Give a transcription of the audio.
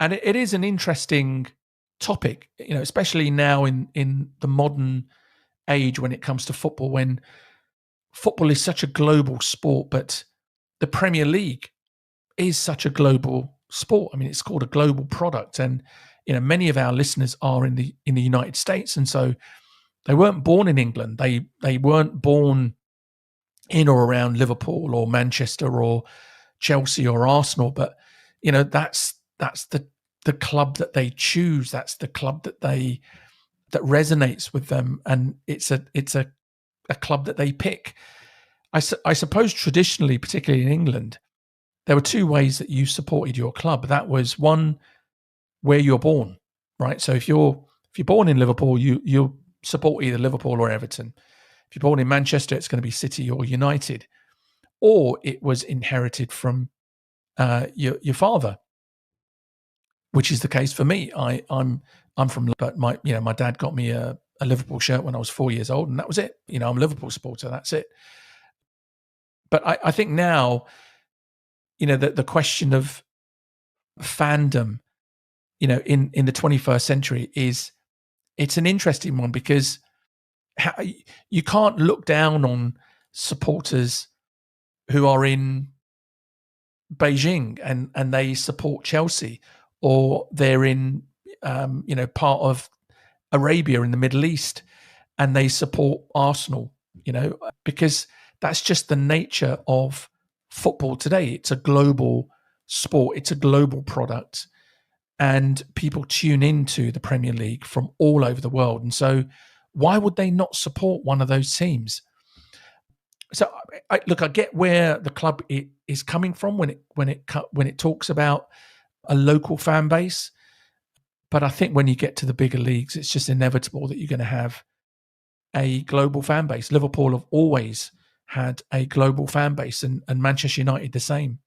And it is an interesting topic, especially now in the modern age when it comes to football, when football is such a global sport, but the Premier League is such a global sport. I mean, it's called a global product, and many of our listeners are in the United States, and so they weren't born in England. They weren't born in or around Liverpool or Manchester or Chelsea or Arsenal, but that's the club that they choose. That's the club that resonates with them, and it's a club that they pick. I suppose traditionally, particularly in England, there were two ways that you supported your club. That was one, where you're born, right? So if you're born in Liverpool, you'll support either Liverpool or Everton. If you're born in Manchester, it's going to be City or United, or it was inherited from your father, which is the case for me. I'm from, but my dad got me a Liverpool shirt when I was 4 years old, and that was it. I'm a Liverpool supporter. That's it. But I think now, the question of fandom, in the 21st century it's an interesting one, because you can't look down on supporters who are in Beijing and they support Chelsea, or they're in part of Arabia in the Middle East and they support Arsenal, because that's just the nature of football today. It's a global sport, it's a global product, and people tune into the Premier League from all over the world. And so why would they not support one of those teams? So I get where the club is coming from when it talks about a local fan base, but I think when you get to the bigger leagues, it's just inevitable that you're going to have a global fan base. Liverpool have always had a global fan base, and Manchester United the same.